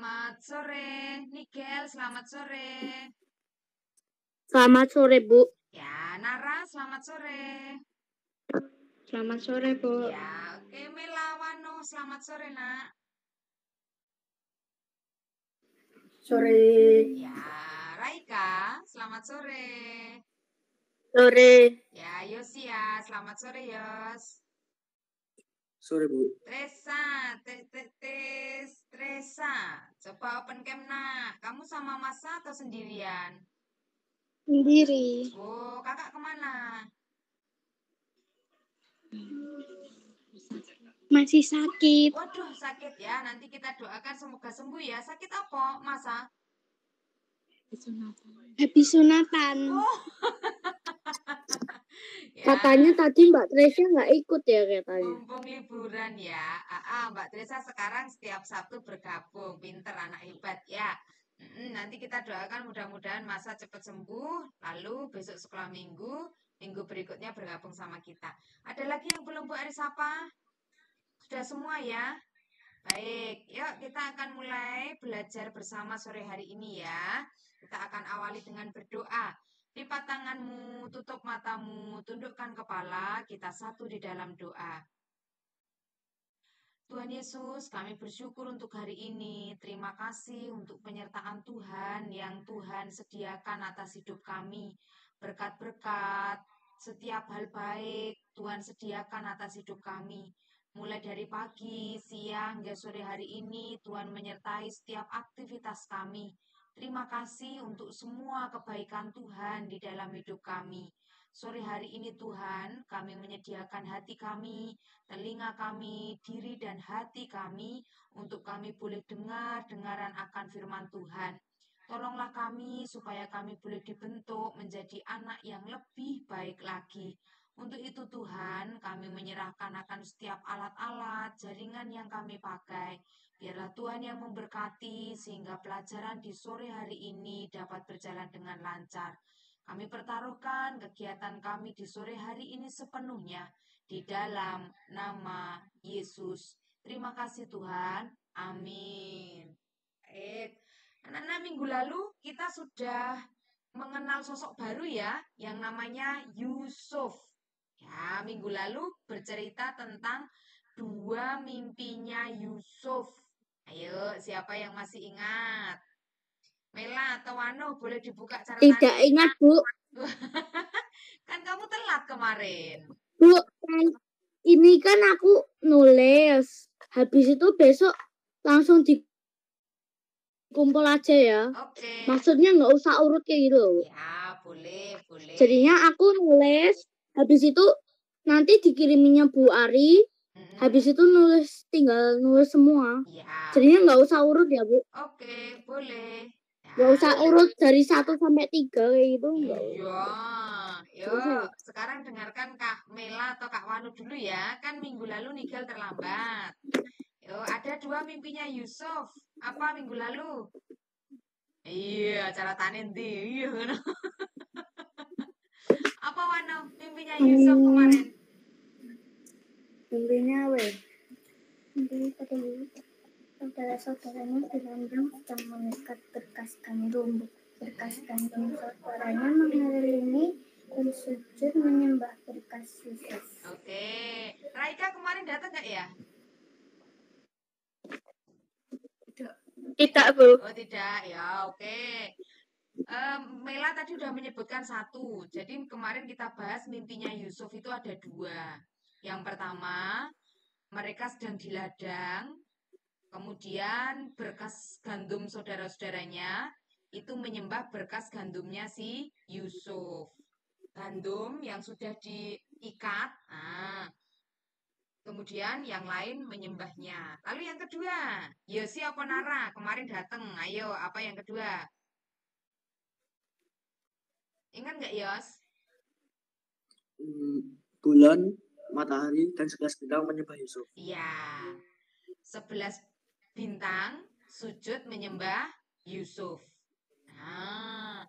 Selamat sore, Nigel. Selamat sore. Selamat sore, Bu. Ya, Nara, selamat sore. Selamat sore, Bu. Ya, oke, Melawano, selamat sore, Nak. Sore. Ya, Raika, selamat sore. Sore. Ya, Yosia, selamat sore, Yos. Sore, Bu. Tresa, Tresa. Coba open cam, Nak. Kamu sama Masa atau sendirian? Sendiri. Oh, kakak kemana? Masih sakit. Waduh, sakit ya. Nanti kita doakan semoga sembuh ya. Sakit apa, Masa? Habis sunatan. Oh. Ya, Katanya tadi Mbak Tresya nggak ikut ya katanya. mumpung liburan ya. Mbak Tresa sekarang setiap Sabtu bergabung. Pinter, anak hebat ya. Nanti kita doakan mudah-mudahan Masa cepat sembuh. Lalu besok sekolah minggu berikutnya bergabung sama kita. Ada lagi yang belum Bu Arisapa? Sudah semua ya? Baik, yuk kita akan mulai belajar bersama sore hari ini ya. Kita akan awali dengan berdoa. Lipat tanganmu, tutup matamu, tundukkan kepala, kita satu di dalam doa. Tuhan Yesus, kami bersyukur untuk hari ini. Terima kasih untuk penyertaan Tuhan yang Tuhan sediakan atas hidup kami. Berkat-berkat, setiap hal baik Tuhan sediakan atas hidup kami. Mulai dari pagi, siang, hingga sore hari ini, Tuhan menyertai setiap aktivitas kami. Terima kasih untuk semua kebaikan Tuhan di dalam hidup kami. Sore hari ini Tuhan, kami menyediakan hati kami, telinga kami, diri dan hati kami, untuk kami boleh dengaran akan firman Tuhan. Tolonglah kami supaya kami boleh dibentuk menjadi anak yang lebih baik lagi. Untuk itu Tuhan, kami menyerahkan akan setiap alat-alat, jaringan yang kami pakai. Biarlah Tuhan yang memberkati sehingga pelajaran di sore hari ini dapat berjalan dengan lancar. Kami pertaruhkan kegiatan kami di sore hari ini sepenuhnya di dalam nama Yesus. Terima kasih Tuhan. Amin. Baik. Anak-anak, minggu lalu kita sudah mengenal sosok baru ya, yang namanya Yusuf. Ya, minggu lalu bercerita tentang dua mimpinya Yusuf. Ayo, siapa yang masih ingat? Mela atau Wano, boleh dibuka cara Tidak tanya. ingat, Bu. Kan kamu telat kemarin. Bu, ini kan aku nulis. Habis itu besok langsung dikumpul aja ya. Oke. Maksudnya nggak usah urut kayak gitu. Ya, boleh. Jadinya aku nulis. Habis itu nanti dikiriminnya Bu Ari. Habis itu tinggal nulis semua. Ya. Jadinya nggak usah urut ya, Bu. Oke, boleh. Ya. Nggak usah urut dari 1 sampai 3 kayak gitu. Iya. Yuk, sekarang dengarkan Kak Mela atau Kak Wanu dulu ya. Kan minggu lalu Nigel terlambat. Yuk, ada dua mimpinya Yusuf. Apa minggu lalu? Iya, cara tanin di. Iya. Apa Wanu mimpinya Yusuf kemarin? Mimpinya saudara-saudaranya dirandang sedang mengikat berkas gandum. Berkas gandum saudaranya mengelilingi dan sujud menyembah berkas Yusuf. Oke. Raika kemarin datang nggak ya? Tidak, Bu. Oh, tidak. Ya, oke. Mela tadi udah menyebutkan satu. Jadi kemarin kita bahas mimpinya Yusuf itu ada dua. Yang pertama, mereka sedang di ladang. Kemudian berkas gandum saudara-saudaranya itu menyembah berkas gandumnya si Yusuf. Gandum yang sudah diikat. Kemudian yang lain menyembahnya. Lalu yang kedua, Yosi apa Nara? Kemarin datang. Ayo, apa yang kedua? Ingat nggak, Yos? Bulan, matahari, dan 11 bintang menyembah Yusuf. Iya. 11 bintang sujud menyembah Yusuf. Nah,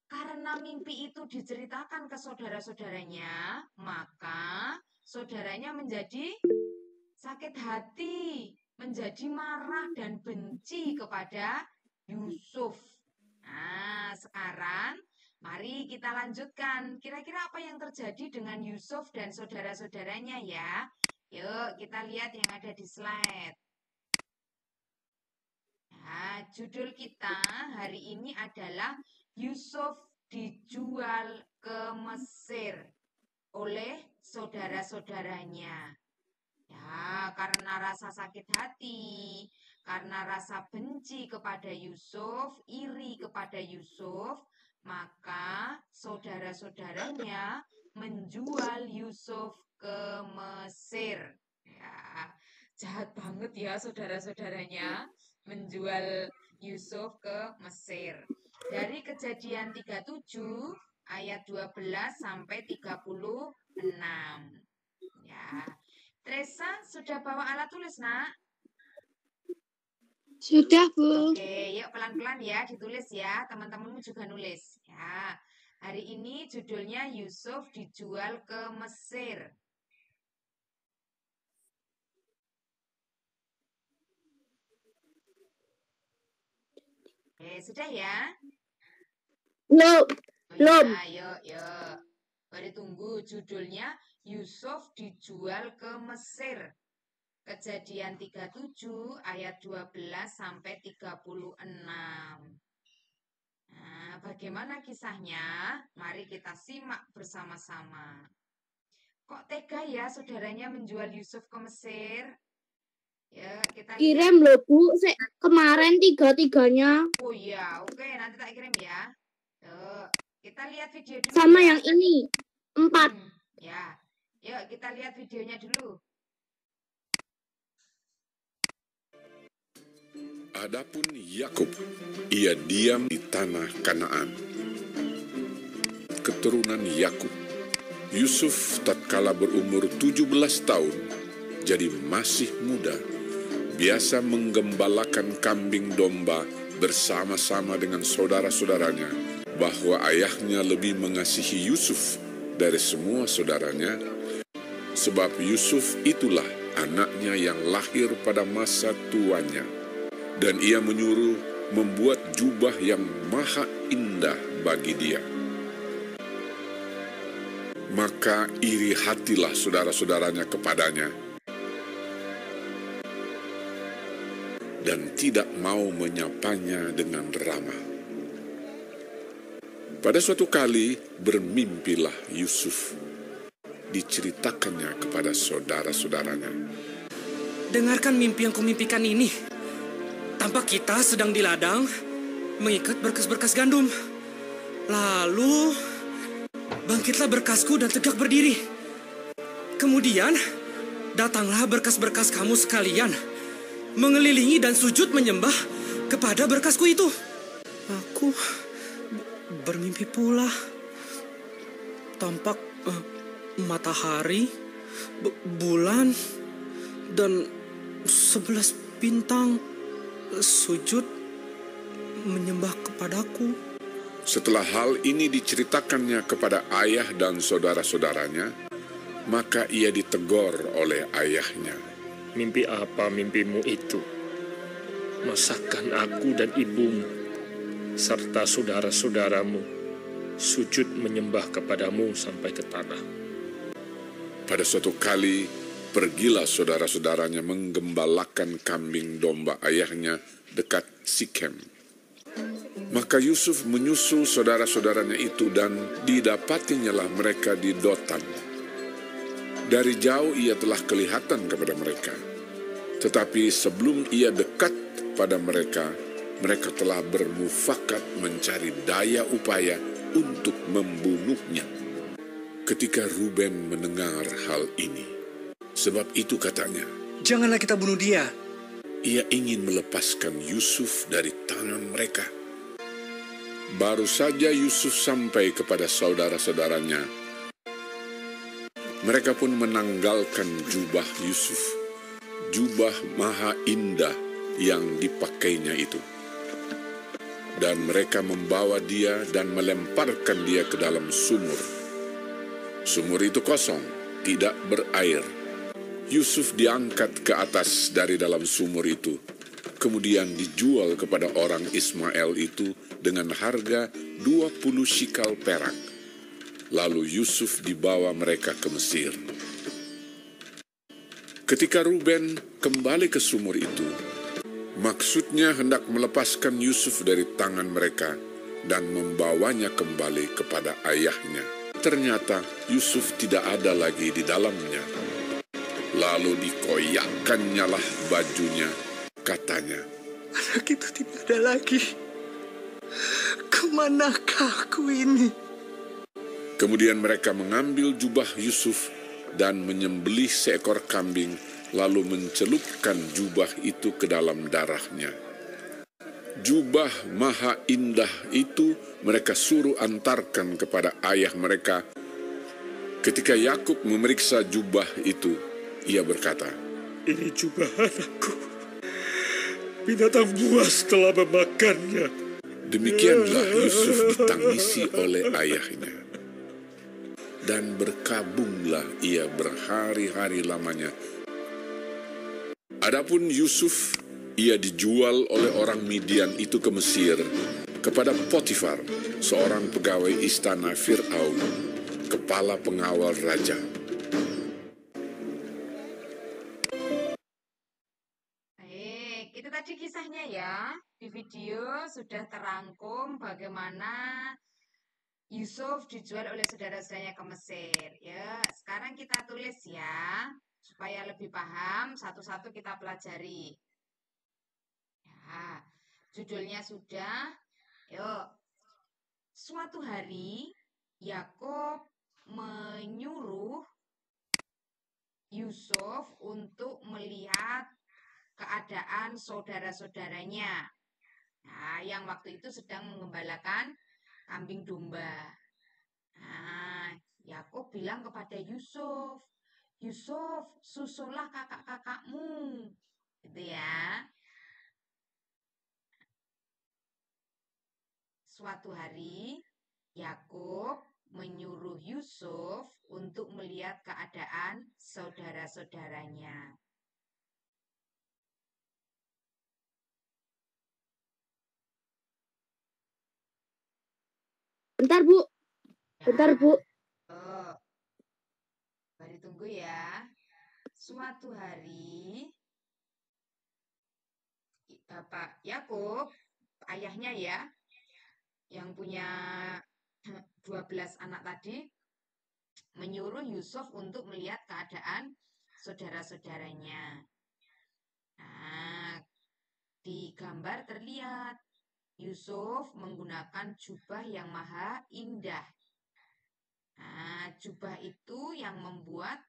karena mimpi itu diceritakan ke saudara-saudaranya, maka saudaranya menjadi sakit hati. menjadi marah dan benci kepada Yusuf. Nah, sekarang mari kita lanjutkan. Kira-kira apa yang terjadi dengan Yusuf dan saudara-saudaranya ya? Yuk, kita lihat yang ada di slide. Nah, judul kita hari ini adalah Yusuf dijual ke Mesir oleh saudara-saudaranya. Ya, karena rasa sakit hati, karena rasa benci kepada Yusuf, iri kepada Yusuf, maka saudara-saudaranya menjual Yusuf ke Mesir. Ya, jahat banget ya saudara-saudaranya menjual Yusuf ke Mesir. Dari Kejadian 37 ayat 12 sampai 36. Ya. Teresa, sudah bawa alat tulis, Nak? Sudah, Bu. Oke, yuk pelan-pelan ya, ditulis ya. Teman-temanmu juga nulis. Ya, hari ini judulnya Yusuf dijual ke Mesir. Oke, sudah ya? Belum. Oh Belum. ya, yuk. Mari tunggu judulnya Yusuf dijual ke Mesir. Kejadian 37 ayat 12 sampai 36. Nah, bagaimana kisahnya? Mari kita simak bersama-sama. Kok tega ya saudaranya menjual Yusuf ke Mesir? Ya, kita lihat. Kirim loh, Bu. Kemarin tiga-tiganya. Oh iya, oke, nanti tak kirim ya. Yuk, kita lihat video dulu. Sama ya. yang ini. 4. Ya, yuk kita lihat videonya dulu. Adapun Yakub, ia diam di tanah Kanaan. Keturunan Yakub, Yusuf tatkala berumur 17 tahun, jadi masih muda, biasa menggembalakan kambing domba bersama-sama dengan saudara-saudaranya, bahwa ayahnya lebih mengasihi Yusuf dari semua saudaranya, sebab Yusuf itulah anaknya yang lahir pada masa tuanya. Dan ia menyuruh membuat jubah yang maha indah bagi dia. Maka iri hatilah saudara-saudaranya kepadanya, dan tidak mau menyapanya dengan ramah. Pada suatu kali bermimpilah Yusuf, diceritakannya kepada saudara-saudaranya. Dengarkan mimpi yang kumimpikan ini. Tampak kita sedang di ladang mengikat berkas-berkas gandum. Lalu bangkitlah berkasku dan tegak berdiri. Kemudian datanglah berkas-berkas kamu sekalian, mengelilingi dan sujud menyembah kepada berkasku itu. Aku bermimpi pula. Tampak matahari, bulan, dan 11 bintang sujud menyembah kepadaku. Setelah hal ini diceritakannya kepada ayah dan saudara-saudaranya, maka ia ditegur oleh ayahnya. Mimpi apa mimpimu itu? Masakan aku dan ibumu, serta saudara-saudaramu, sujud menyembah kepadamu sampai ke tanah. Pada suatu kali, pergilah saudara-saudaranya menggembalakan kambing domba ayahnya dekat Sikem. Maka Yusuf menyusul saudara-saudaranya itu dan didapatinyalah mereka di Dotan. Dari jauh ia telah kelihatan kepada mereka. Tetapi sebelum ia dekat pada mereka, mereka telah bermufakat mencari daya upaya untuk membunuhnya. Ketika Ruben mendengar hal ini, sebab itu katanya, Janganlah kita bunuh dia. ia ingin melepaskan Yusuf dari tangan mereka. Baru saja Yusuf sampai kepada saudara-saudaranya, mereka pun menanggalkan jubah Yusuf, jubah maha indah yang dipakainya itu. Dan mereka membawa dia dan melemparkan dia ke dalam sumur. Sumur itu kosong, tidak berair. Yusuf diangkat ke atas dari dalam sumur itu, kemudian dijual kepada orang Ismail itu dengan harga 20 shikal perak. Lalu Yusuf dibawa mereka ke Mesir. Ketika Ruben kembali ke sumur itu, maksudnya hendak melepaskan Yusuf dari tangan mereka dan membawanya kembali kepada ayahnya. Ternyata Yusuf tidak ada lagi di dalamnya. Lalu dikoyakkannya lah bajunya, katanya, Anak itu tidak ada lagi. Kemanakah aku ini? Kemudian mereka mengambil jubah Yusuf dan menyembelih seekor kambing, lalu mencelupkan jubah itu ke dalam darahnya. Jubah maha indah itu mereka suruh antarkan kepada ayah mereka. Ketika Yakub memeriksa jubah itu, ia berkata, Ini jubah anakku. Binatang buas telah memakannya. Demikianlah Yusuf ditangisi oleh ayahnya. Dan berkabunglah ia berhari-hari lamanya. Adapun Yusuf, ia dijual oleh orang Midian itu ke Mesir, kepada Potifar, seorang pegawai istana Fir'aun, kepala pengawal raja. Itu tadi kisahnya ya. Di video sudah terangkum bagaimana Yusuf dijual oleh saudara-saudaranya ke Mesir. Ya, sekarang kita tulis ya, supaya lebih paham, satu-satu kita pelajari. Ya, judulnya sudah. Yuk. Suatu hari, Yakub menyuruh Yusuf untuk melihat keadaan saudara-saudaranya. Nah, yang waktu itu sedang mengembalakan kambing domba. Nah, Yakub bilang kepada Yusuf, Yusuf, susullah kakak-kakakmu. Gitu ya. Suatu hari, Yakub menyuruh Yusuf untuk melihat keadaan saudara-saudaranya. Bentar, Bu. Bentar, Bu. Oh, mari tunggu ya. Suatu hari, Bapak Yakub, ayahnya ya, yang punya 12 anak tadi, menyuruh Yusuf untuk melihat keadaan saudara-saudaranya. Nah, di gambar terlihat Yusuf menggunakan jubah yang maha indah. Nah, jubah itu yang membuat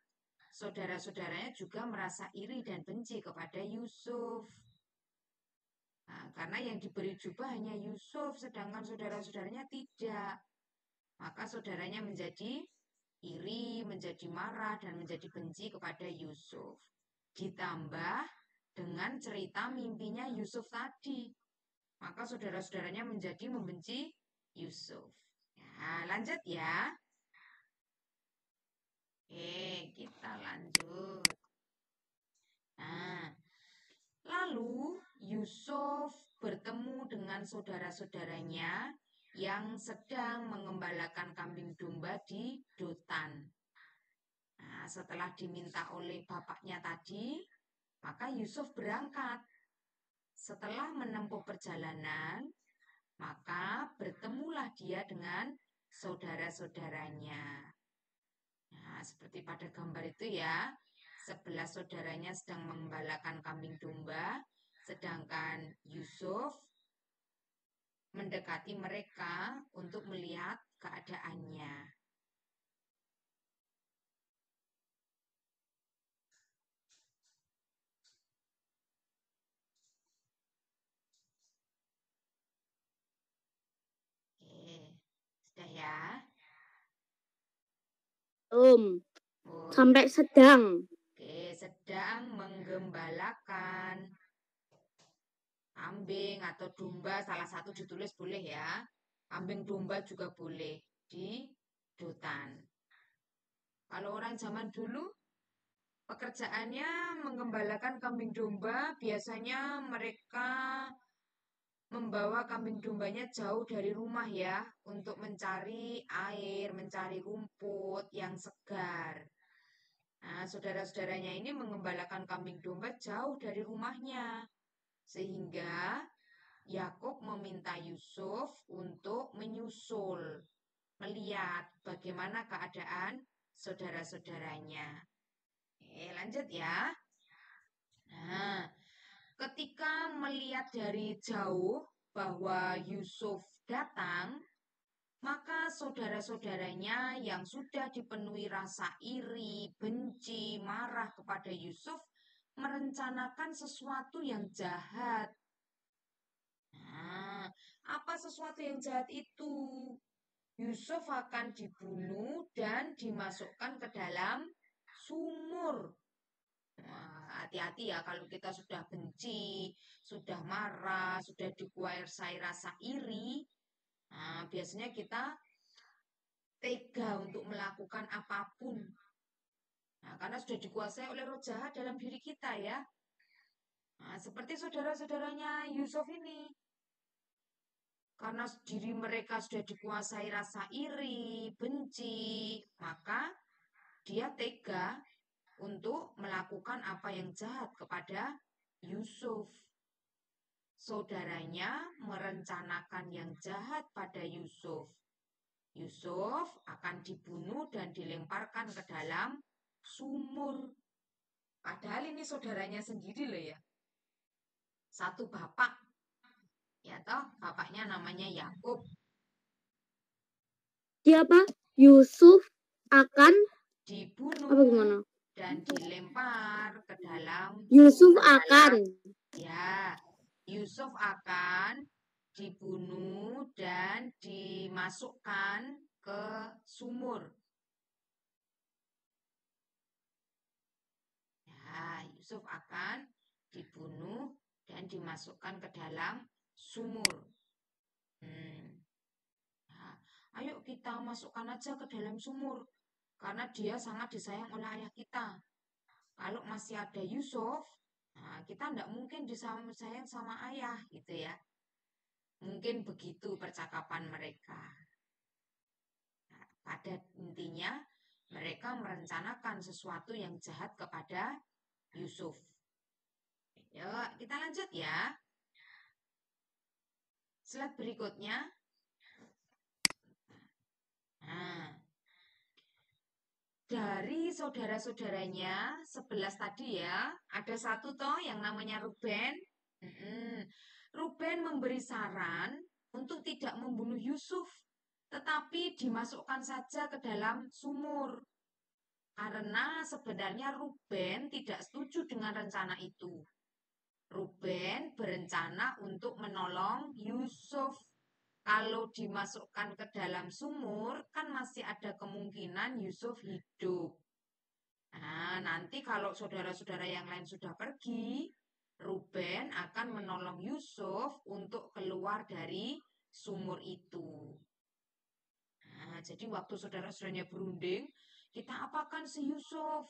saudara-saudaranya juga merasa iri dan benci kepada Yusuf. Nah, karena yang diberi jubah hanya Yusuf, sedangkan saudara-saudaranya tidak. Maka saudaranya menjadi iri, menjadi marah, dan menjadi benci kepada Yusuf. Ditambah dengan cerita mimpinya Yusuf tadi. Maka saudara-saudaranya menjadi membenci Yusuf. Ya, lanjut ya. Oke, kita lanjut. Nah, lalu Yusuf bertemu dengan saudara-saudaranya yang sedang mengembalakan kambing domba di Dotan. Nah, setelah diminta oleh bapaknya tadi, maka Yusuf berangkat. Setelah menempuh perjalanan, maka bertemulah dia dengan saudara-saudaranya. Nah, seperti pada gambar itu ya, 11 saudaranya sedang mengembalakan kambing domba, sedangkan Yusuf mendekati mereka untuk melihat keadaannya. Sudah ya? Sampai sedang. Oke, sedang menggembalakan kambing atau domba, salah satu ditulis boleh ya. Kambing domba juga boleh di Dotan. Kalau orang zaman dulu Pekerjaannya menggembalakan kambing domba, biasanya mereka membawa kambing dombanya jauh dari rumah ya, untuk mencari air, mencari rumput yang segar. Nah, saudara-saudaranya ini mengembalakan kambing domba jauh dari rumahnya, sehingga Yakub meminta Yusuf untuk menyusul, melihat bagaimana keadaan saudara-saudaranya. Lanjut ya. Nah, ketika melihat dari jauh bahwa Yusuf datang, maka saudara-saudaranya yang sudah dipenuhi rasa iri, benci, marah kepada Yusuf merencanakan sesuatu yang jahat. Nah, apa sesuatu yang jahat itu? Yusuf akan dibunuh dan dimasukkan ke dalam sumur. Hati-hati ya kalau kita sudah benci, sudah marah, sudah dikuasai rasa iri. Nah, biasanya kita tega untuk melakukan apapun. Nah, karena sudah dikuasai oleh roh jahat dalam diri kita ya. Nah, seperti saudara-saudaranya Yusuf ini. Karena diri mereka sudah dikuasai rasa iri, benci, maka dia tega untuk melakukan apa yang jahat kepada Yusuf. Saudaranya merencanakan yang jahat pada Yusuf. Yusuf akan dibunuh dan dilemparkan ke dalam sumur. Padahal ini saudaranya sendiri loh ya. Satu bapak. Ya toh, bapaknya namanya Yakub. Siapa? Yusuf akan Dibunuh apa gimana? dan dilempar ke dalam Yusuf ke dalam- akan Ya, Yusuf akan dibunuh dan dimasukkan ke sumur. Ya, Yusuf akan dibunuh dan dimasukkan ke dalam sumur. Nah, ayo kita masukkan aja ke dalam sumur, karena dia sangat disayang oleh ayah kita. Kalau masih ada Yusuf, nah kita tidak mungkin disayang sama ayah gitu ya. Mungkin begitu percakapan mereka. Nah, pada intinya mereka merencanakan sesuatu yang jahat kepada Yusuf. Yuk, kita lanjut ya. Slide berikutnya. Nah, dari saudara-saudaranya 11 tadi ya, ada satu toh yang namanya Ruben. Ruben memberi saran untuk tidak membunuh Yusuf, tetapi dimasukkan saja ke dalam sumur. Karena sebenarnya Ruben tidak setuju dengan rencana itu. Ruben berencana untuk menolong Yusuf. Kalau dimasukkan ke dalam sumur, kan masih ada kemungkinan Yusuf hidup. Nah, nanti kalau saudara-saudara yang lain sudah pergi, Ruben akan menolong Yusuf untuk keluar dari sumur itu. Nah, jadi waktu saudara-saudaranya berunding, kita apakan si Yusuf?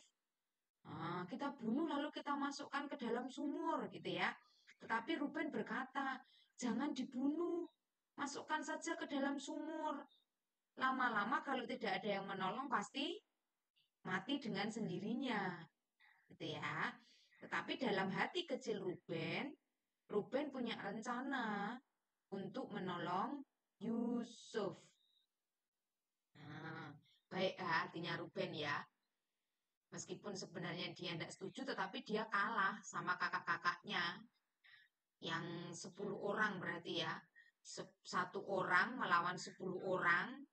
Nah, kita bunuh lalu kita masukkan ke dalam sumur gitu ya. Tetapi Ruben berkata, jangan dibunuh, masukkan saja ke dalam sumur. Lama-lama kalau tidak ada yang menolong pasti mati dengan sendirinya. Gitu ya. Tetapi dalam hati kecil Ruben punya rencana untuk menolong Yusuf. Nah, baik artinya Ruben ya. Meskipun sebenarnya dia tidak setuju, tetapi dia kalah sama kakak-kakaknya. Yang 10 orang berarti ya. Satu orang melawan 10 orang.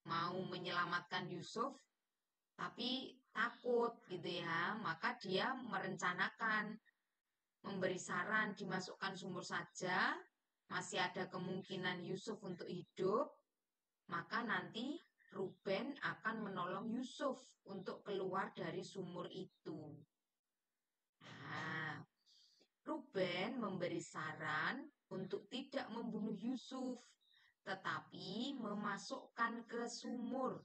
Mau menyelamatkan Yusuf, tapi takut gitu ya. Maka dia merencanakan, memberi saran dimasukkan sumur saja. Masih ada kemungkinan Yusuf untuk hidup. Maka nanti Ruben akan menolong Yusuf untuk keluar dari sumur itu. Nah, Ruben memberi saran untuk tidak membunuh Yusuf, tetapi memasukkan ke sumur.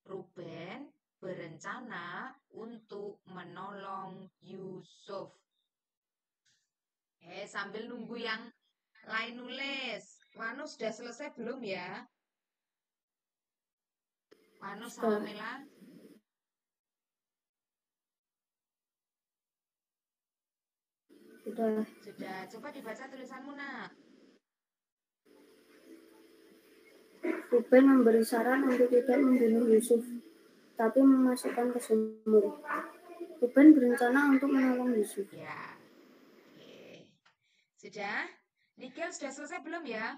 Ruben berencana untuk menolong Yusuf. Sambil nunggu yang lain nulis. Wanu sudah selesai belum ya? Wanu sama Mela? Sudah. Sudah. Coba dibaca tulisanmu, Nak. Ruben memberi saran untuk tidak membunuh Yusuf, tapi memasukkan ke sumur. Ruben berencana untuk menolong Yusuf. Ya. Oke. Sudah? Nikel sudah selesai belum ya?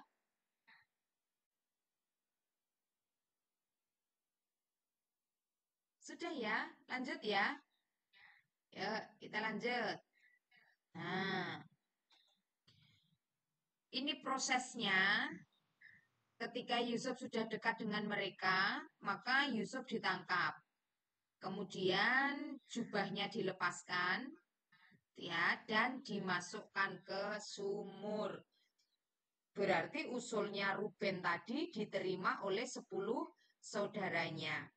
Sudah ya? Lanjut ya? Ya, kita lanjut. Nah, ini prosesnya. Ketika Yusuf sudah dekat dengan mereka, maka Yusuf ditangkap. Kemudian jubahnya dilepaskan, ya, dan dimasukkan ke sumur. Berarti usulnya Ruben tadi diterima oleh 10 saudaranya.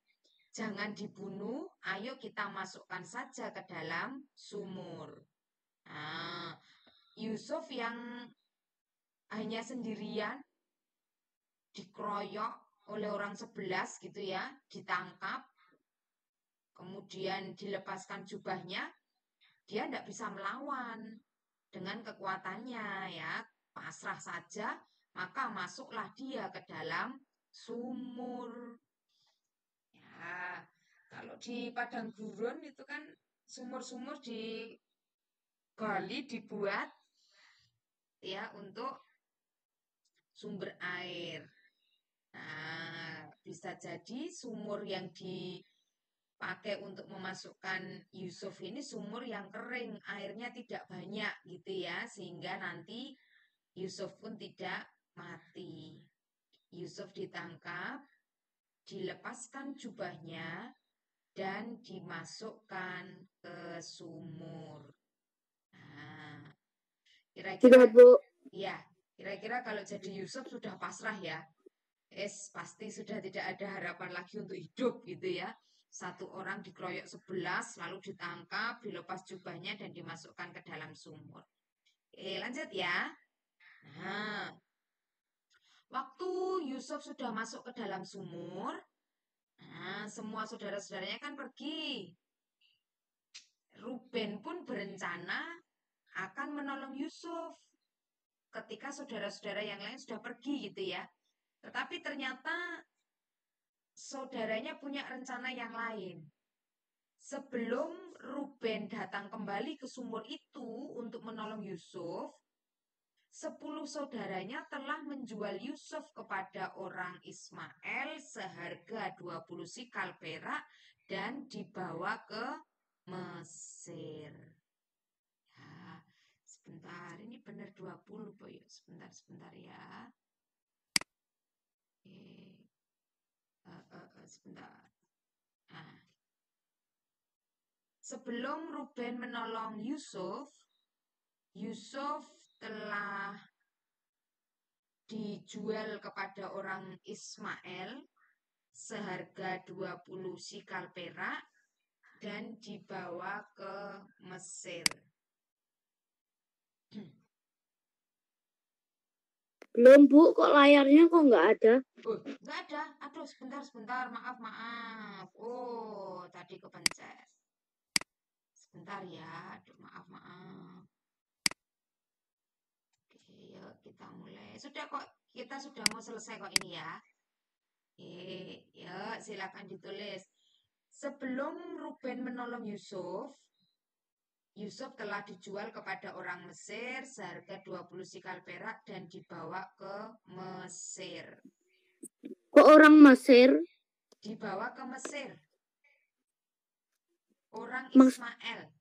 Jangan dibunuh, ayo kita masukkan saja ke dalam sumur. Nah, Yusuf yang hanya sendirian, dikeroyok oleh orang 11 gitu ya, ditangkap, kemudian dilepaskan jubahnya, dia tidak bisa melawan dengan kekuatannya ya, pasrah saja, maka masuklah dia ke dalam sumur. Ya, kalau di padang gurun itu kan sumur-sumur digali, dibuat ya untuk sumber air. Nah, bisa jadi sumur yang dipakai untuk memasukkan Yusuf ini sumur yang kering, airnya tidak banyak gitu ya, sehingga nanti Yusuf pun tidak mati. Yusuf ditangkap, dilepaskan jubahnya, dan dimasukkan ke sumur. Nah, kira-kira ya, kira-kira kalau jadi Yusuf sudah pasrah ya. Pasti sudah tidak ada harapan lagi untuk hidup gitu ya. Satu orang dikeroyok 11, lalu ditangkap, dilepas jubahnya dan dimasukkan ke dalam sumur. Lanjut ya. Nah, waktu Yusuf sudah masuk ke dalam sumur, nah, semua saudara-saudaranya kan pergi. Ruben pun berencana akan menolong Yusuf ketika saudara-saudara yang lain sudah pergi gitu ya. Tetapi ternyata saudaranya punya rencana yang lain. Sebelum Ruben datang kembali ke sumur itu untuk menolong Yusuf, 10 saudaranya telah menjual Yusuf kepada orang Ismail seharga 20 sikal perak dan dibawa ke Mesir. Ya, sebentar, ini benar 20, Boy. Sebentar ya. Sebentar. Nah, sebelum Ruben menolong Yusuf, Yusuf telah dijual kepada orang Ismail seharga 20 sikal perak dan dibawa ke Mesir. Belum, Bu. Kok layarnya kok nggak ada? Nggak ada. Aduh, sebentar. Maaf. Oh, tadi kepencet. Sebentar ya. Aduh, maaf. Oke, yuk kita mulai. Kita sudah mau selesai kok ini ya. Yuk, silakan ditulis. Sebelum Ruben menolong Yusuf, Yusuf telah dijual kepada orang Mesir seharga 20 sikal perak dan dibawa ke Mesir. Kok orang Mesir? Dibawa ke Mesir. Orang Ismail.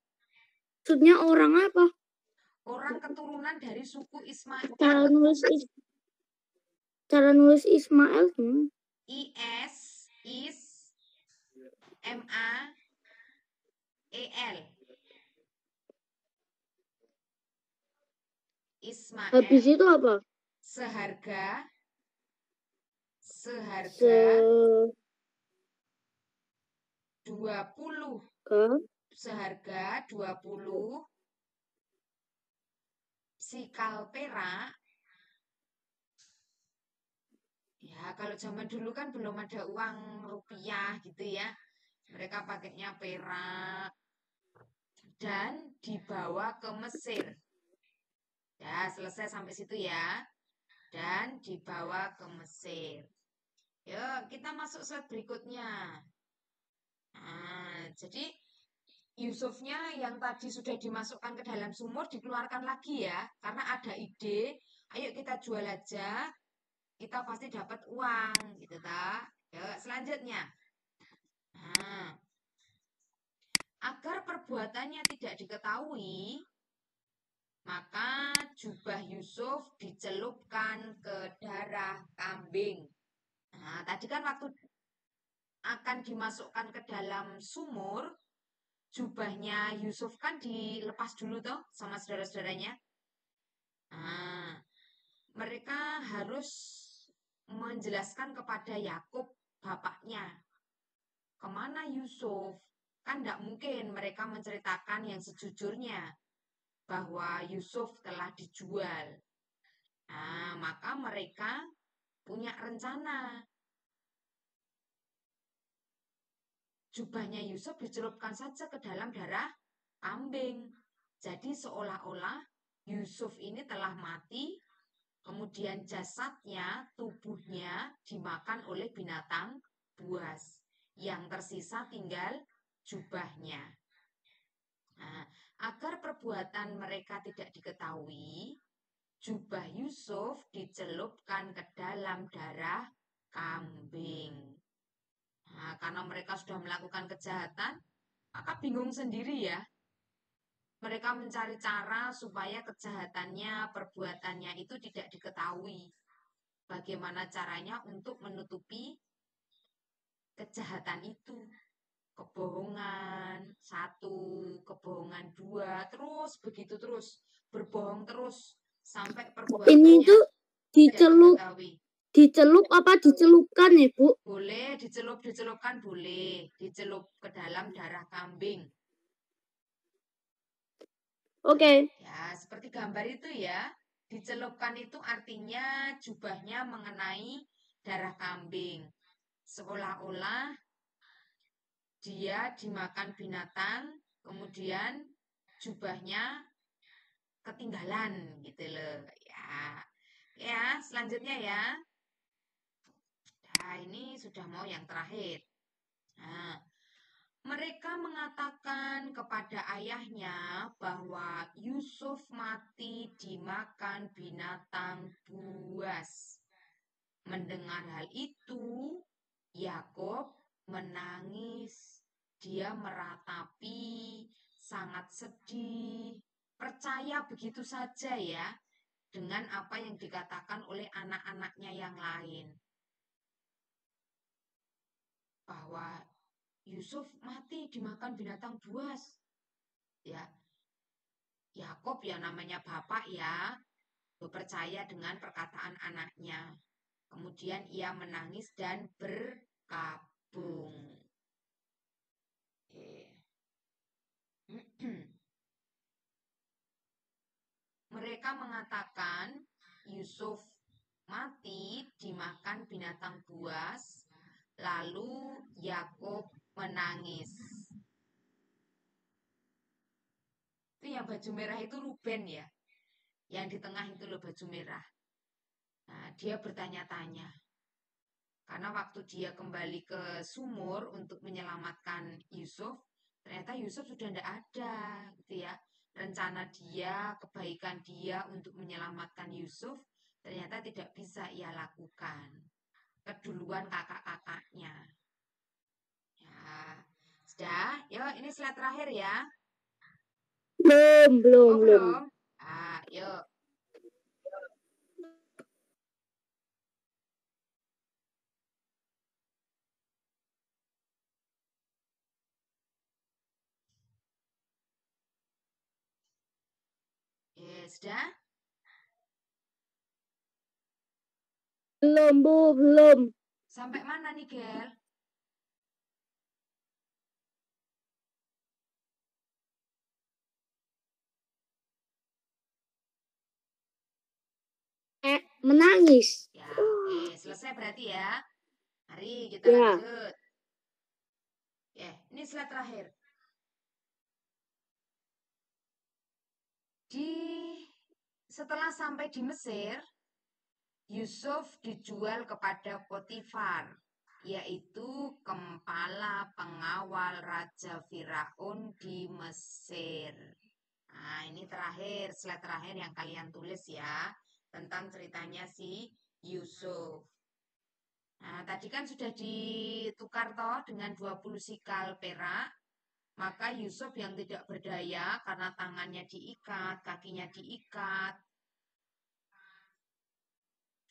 Maksudnya orang apa? Orang keturunan dari suku Ismail. Cara nulis Ismail gimana? ISMAEL. Ismail. Habis itu apa? Seharga 20 20 Ke seharga 20 sikal perak. Ya, kalau zaman dulu kan belum ada uang rupiah gitu ya. Mereka pakainya perak dan dibawa ke Mesir. Ya, selesai sampai situ ya. Dan dibawa ke Mesir. Yuk, kita masuk slide berikutnya. Nah, jadi Yusufnya yang tadi sudah dimasukkan ke dalam sumur dikeluarkan lagi ya. Karena ada ide, ayo kita jual aja, kita pasti dapat uang gitu ta. Yuk, selanjutnya. Nah, agar perbuatannya tidak diketahui, maka jubah Yusuf dicelupkan ke darah kambing. Nah, tadi kan waktu akan dimasukkan ke dalam sumur, jubahnya Yusuf kan dilepas dulu toh sama saudara-saudaranya. Nah, mereka harus menjelaskan kepada Yakub bapaknya, kemana Yusuf? Kan tidak mungkin mereka menceritakan yang sejujurnya bahwa Yusuf telah dijual. Nah, maka mereka punya rencana. Jubahnya Yusuf dicelupkan saja ke dalam darah kambing. Jadi seolah-olah Yusuf ini telah mati, kemudian jasadnya, tubuhnya dimakan oleh binatang buas. Yang tersisa tinggal jubahnya. Nah, agar perbuatan mereka tidak diketahui, jubah Yusuf dicelupkan ke dalam darah kambing. Nah, karena mereka sudah melakukan kejahatan, maka bingung sendiri ya. Mereka mencari cara supaya kejahatannya, perbuatannya itu tidak diketahui. Bagaimana caranya untuk menutupi kejahatan itu? Kebohongan 1, kebohongan 2, terus begitu terus. Berbohong terus sampai perbuatannya ini tuh dicelup, diketahui. dicelup apa dicelupkan ya Bu? Boleh dicelupkan, boleh dicelup ke dalam darah kambing. Oke. Ya, seperti gambar itu ya. Dicelupkan itu artinya jubahnya mengenai darah kambing. Seolah-olah dia dimakan binatang, kemudian jubahnya ketinggalan gitu loh. Ya. Ya, selanjutnya ya. Nah, ini sudah mau yang terakhir. Nah, mereka mengatakan kepada ayahnya bahwa Yusuf mati dimakan binatang buas. Mendengar hal itu, Yakub menangis. Dia meratapi, sangat sedih, percaya begitu saja ya dengan apa yang dikatakan oleh anak-anaknya yang lain. Bahwa Yusuf mati dimakan binatang buas. Ya, Yakub yang namanya bapak ya, percaya dengan perkataan anaknya. Kemudian ia menangis dan berkabung. Mereka mengatakan Yusuf mati dimakan binatang buas, lalu Yakub menangis. Itu yang baju merah itu Ruben ya. Yang di tengah itu loh baju merah. Nah, dia bertanya-tanya. Karena waktu dia kembali ke sumur untuk menyelamatkan Yusuf, ternyata Yusuf sudah tidak ada, gitu ya. Rencana dia, kebaikan dia untuk menyelamatkan Yusuf, ternyata tidak bisa ia lakukan. Keduluan kakak-kakaknya. Ya, sudah. Yuk, ini slide terakhir ya. Belum. Ah, yuk. Sudah? Belum. Sampai mana nih, Gel? menangis. Ya, oke. Selesai berarti ya. Mari kita Ya. lanjut. Ya, ini slide terakhir. Setelah sampai di Mesir, Yusuf dijual kepada Potifar, yaitu kepala pengawal Raja Firaun di Mesir. Nah, ini terakhir, slide terakhir yang kalian tulis ya, tentang ceritanya si Yusuf. Nah, tadi kan sudah ditukar toh dengan 20 sikal perak. Maka Yusuf yang tidak berdaya karena tangannya diikat, kakinya diikat,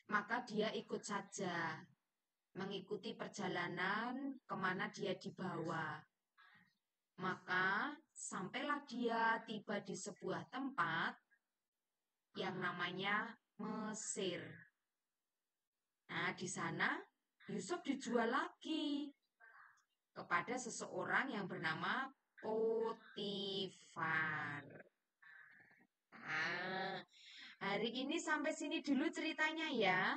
maka dia ikut saja, mengikuti perjalanan kemana dia dibawa. Maka sampailah dia tiba di sebuah tempat yang namanya Mesir. Nah, di sana Yusuf dijual lagi kepada seseorang yang bernama Potifar. Nah, hari ini sampai sini dulu ceritanya ya.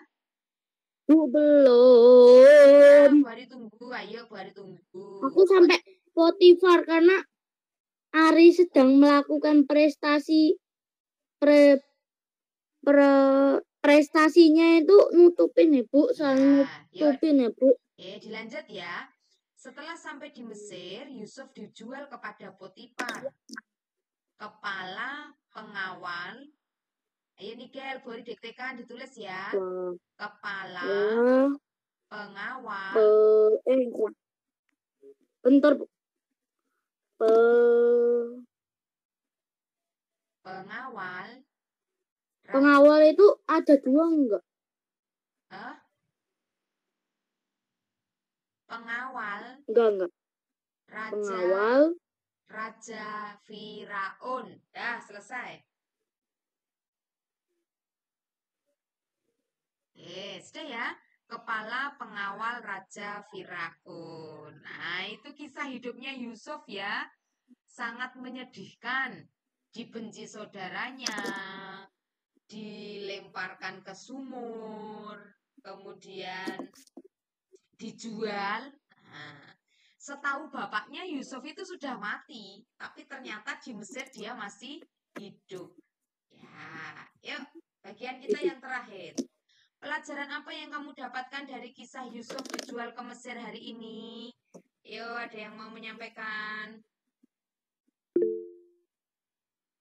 Bu, belum. Bu Hari tunggu, ayo Bu Hari tunggu. Aku sampai Potifar karena Ari sedang melakukan prestasinya itu nutupin ya Bu, saling nutupin ya Bu. Dilanjut ya. Setelah sampai di Mesir, Yusuf dijual kepada Potifar, kepala pengawal. Ayo Nigel, boleh diktekan, ditulis ya. Kepala pengawal. Bentar Bu. Pengawal itu ada dua enggak? Pengawal. Enggak. Pengawal. Raja Firaun. Dah, selesai. Sudah ya. Kepala pengawal Raja Firaun. Nah, itu kisah hidupnya Yusuf ya. Sangat menyedihkan. Dibenci saudaranya. Dilemparkan ke sumur. Kemudian dijual. Nah, setahu bapaknya Yusuf itu sudah mati, tapi ternyata di Mesir dia masih hidup. Ya, yuk bagian kita yang terakhir. Pelajaran apa yang kamu dapatkan dari kisah Yusuf dijual ke Mesir hari ini? Yuk, ada yang mau menyampaikan?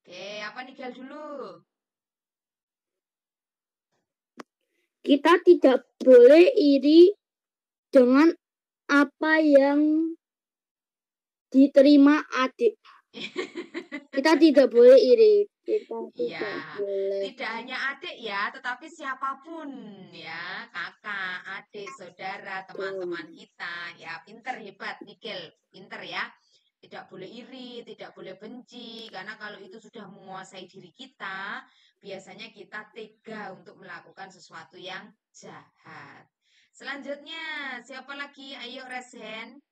Oke, apa Nigel dulu? Kita tidak boleh iri dengan apa yang diterima adik. Kita tidak boleh iri. Tidak hanya adik ya, tetapi siapapun ya, kakak, adik, saudara, teman-teman kita, ya pinter, hebat, Nigel, pinter ya. Tidak boleh iri, tidak boleh benci, karena kalau itu sudah menguasai diri kita, biasanya kita tega untuk melakukan sesuatu yang jahat. Selanjutnya, siapa lagi? Ayo raise hand.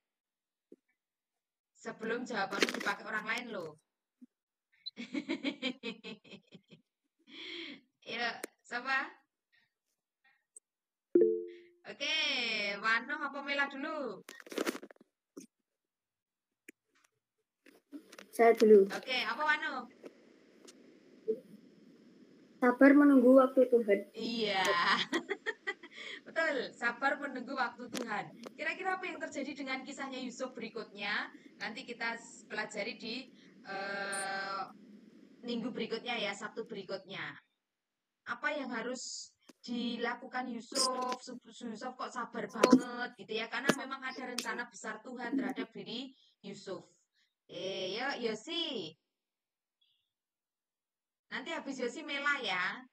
Sebelum jawabanmu dipakai orang lain loh. Yuk, siapa? Oke, Wano apa Mela dulu? Saya dulu. Oke, apa Wano? Sabar menunggu waktu Tuhan. Iya. Betul, sabar menunggu waktu Tuhan. Kira-kira apa yang terjadi dengan kisahnya Yusuf berikutnya? Nanti kita pelajari di minggu berikutnya ya, Sabtu berikutnya. Apa yang harus dilakukan Yusuf? Yusuf kok sabar banget gitu ya? Karena memang ada rencana besar Tuhan terhadap diri Yusuf. Yuk Yosi. Nanti habis Yosi Mela ya.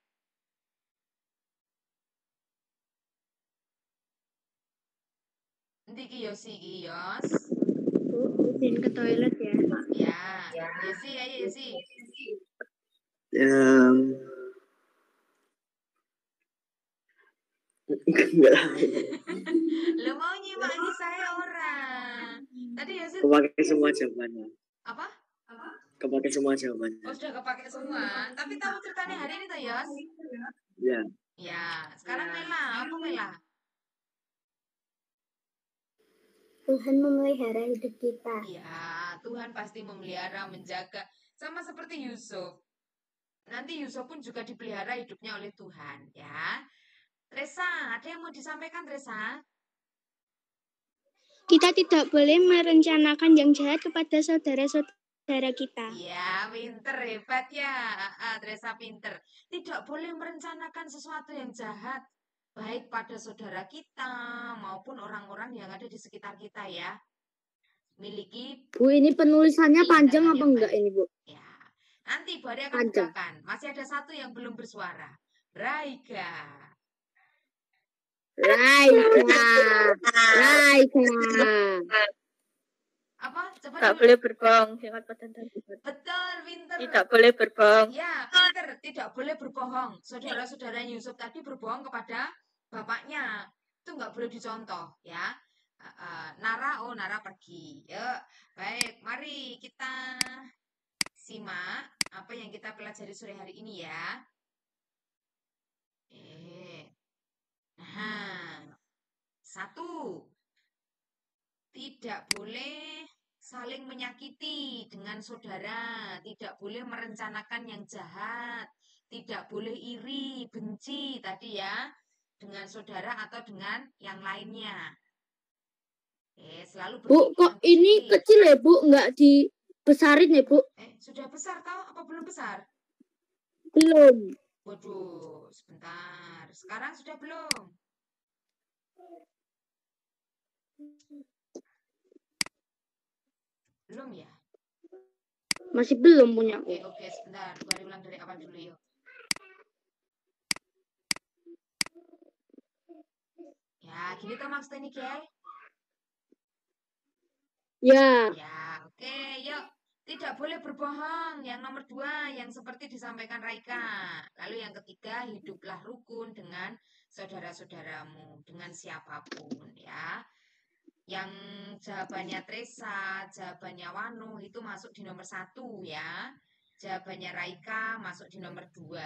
Nanti ki Yosi ki Yos. Izin ke toilet ya. Ya. Yosi, ayo Yosi. Enggak. Lo mau nyimak saya orang. Tadi Yosi Kepakai semua jawabannya. apa? Kepakai semua jawabannya. Oh, sudah kepake semua. Tapi tahu ceritanya hari ini toh, Yos? Ya. Ya, sekarang Mela, apa Mela? Tuhan memelihara hidup kita. Ya, Tuhan pasti memelihara, menjaga. Sama seperti Yusuf. Nanti Yusuf pun juga dipelihara hidupnya oleh Tuhan, ya. Resa, ada yang mau disampaikan, Resa? Kita tidak boleh merencanakan yang jahat kepada saudara-saudara kita. Iya, pinter, hebat ya. Resa pinter. Tidak boleh merencanakan sesuatu yang jahat, baik pada saudara kita maupun orang-orang yang ada di sekitar kita ya. Miliki Bu, ini penulisannya panjang pandangan apa yang enggak baik. ini, Bu? Ya. Nanti Bu Ade akan Panjang. bukakan. Masih ada satu yang belum bersuara. Raika. Apa? Coba Tak dulu. boleh berbohong. Ingat pesan Betul, pinter. Tidak boleh berbohong. Ya, pinter. Tidak boleh berbohong. Saudara-saudara Yusuf tadi berbohong kepada bapaknya. Itu nggak boleh dicontoh, ya. Nara pergi. Yuk, baik. Mari kita simak apa yang kita pelajari sore hari ini ya. Nah, 1. Tidak boleh saling menyakiti dengan saudara, tidak boleh merencanakan yang jahat, tidak boleh iri, benci tadi ya, dengan saudara atau dengan yang lainnya. Selalu Bu, kok ini kecil ya, Bu? Nggak dibesarin ya, Bu? Sudah besar tau? Apa belum besar? Belum. Waduh, sebentar. Sekarang sudah belum? Belum ya? Masih belum punya. Oke, sebentar. Gua ulang dari awal dulu yuk. Ya, gini toh maksudnya nih, Kel? Ya. Ya, oke, yuk. Tidak boleh berbohong. Yang nomor 2, yang seperti disampaikan Raika. Lalu yang ketiga, hiduplah rukun dengan saudara-saudaramu, dengan siapapun, ya. Yang jawabannya Tresa, jawabannya Wanu itu masuk di nomor 1 ya. Jawabannya Raika masuk di nomor 2.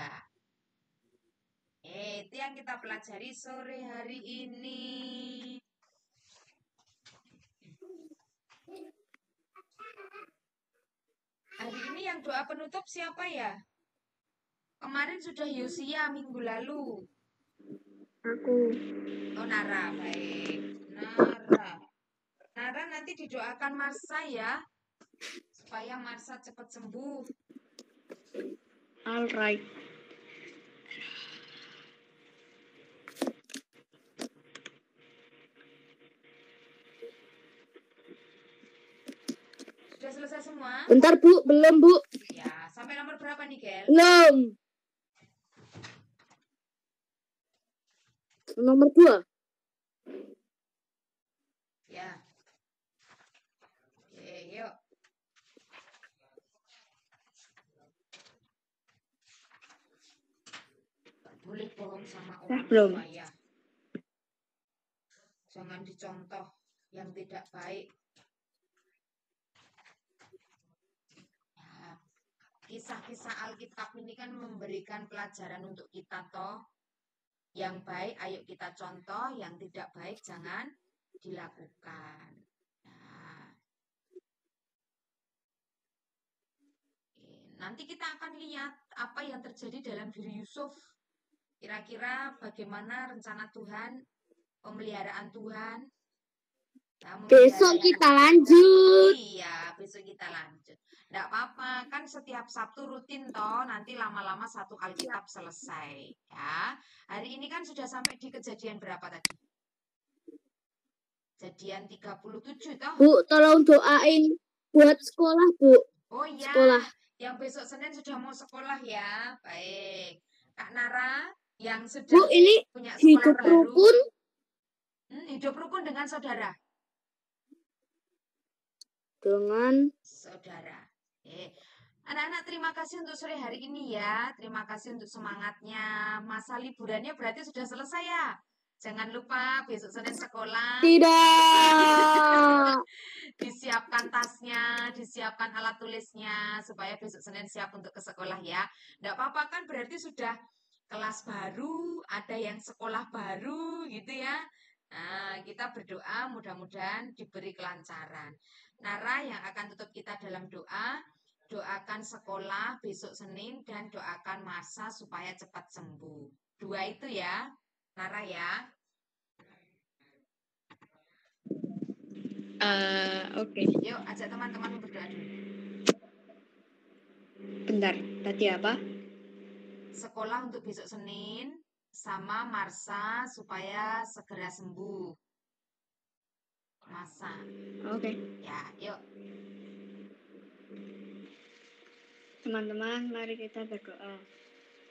Itu yang kita pelajari sore hari ini. Hari ini yang doa penutup siapa ya? Kemarin sudah Yosia minggu lalu. Aku. Oh, Nara, baik. Nara nanti didoakan Marsa ya. Supaya Marsa cepat sembuh. Alright. Sudah selesai semua? Bentar, Bu. Belum, Bu. Ya, sampai nomor berapa nih, Gel? Belum. Nomor 2. Ya. Oke, yuk. Boleh bohong sama orang belum. tua ya. Jangan dicontoh yang tidak baik. Ya, kisah-kisah Alkitab ini kan memberikan pelajaran untuk kita toh. Yang baik ayo kita contoh, yang tidak baik jangan dilakukan. Nah, nanti kita akan lihat apa yang terjadi dalam diri Yusuf. Kira-kira bagaimana rencana Tuhan, pemeliharaan Tuhan. Nah, besok kita lanjut. Iya, besok kita lanjut. Nggak apa-apa, kan setiap Sabtu rutin toh, nanti lama-lama satu Alkitab selesai. Ya, hari ini kan sudah sampai di kejadian berapa tadi? Kejadian 37 toh? Bu, tolong doain buat sekolah, Bu. Oh iya, sekolah. Yang besok Senin sudah mau sekolah ya. Baik. Kak Nara, yang sudah Bu, ini punya sekolah hidup baru. rukun. Hidup rukun dengan saudara. Dengan saudara. Anak-anak terima kasih untuk sore hari ini ya. Terima kasih untuk semangatnya. Masa liburannya berarti sudah selesai ya. Jangan lupa besok Senin sekolah. tidak. Disiapkan tasnya, disiapkan alat tulisnya supaya besok Senin siap untuk ke sekolah ya. Nggak apa-apa kan berarti sudah kelas baru, ada yang sekolah baru gitu ya. Nah, kita berdoa mudah-mudahan diberi kelancaran. Nara yang akan tutup kita dalam doa, doakan sekolah besok Senin dan doakan Marsa supaya cepat sembuh. 2 itu ya, Nara ya. Oke. Yuk, ajak teman-teman berdoa dulu. Bentar, tadi apa? Sekolah untuk besok Senin sama Marsa supaya segera sembuh. Marsa. Oke. Ya, yuk. Teman-teman, mari kita berdoa.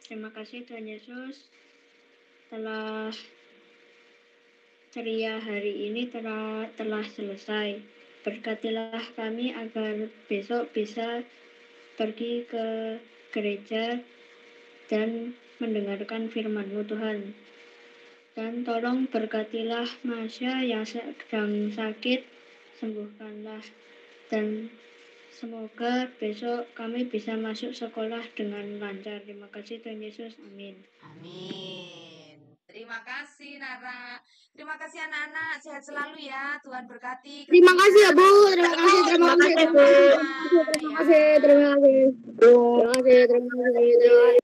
Terima kasih Tuhan Yesus telah ceria hari ini telah selesai. Berkatilah kami agar besok bisa pergi ke gereja dan mendengarkan firman-Mu Tuhan. Dan tolong berkatilah Masya yang sedang sakit, sembuhkanlah. Dan semoga besok kami bisa masuk sekolah dengan lancar. Terima kasih Tuhan Yesus. Amin. Amin. Terima kasih Nara. Terima kasih anak-anak. Sehat selalu ya. Tuhan berkati. Terima kasih ya Bu. Terima kasih. Terima kasih, Bu. Terima kasih. Terima kasih. Terima kasih.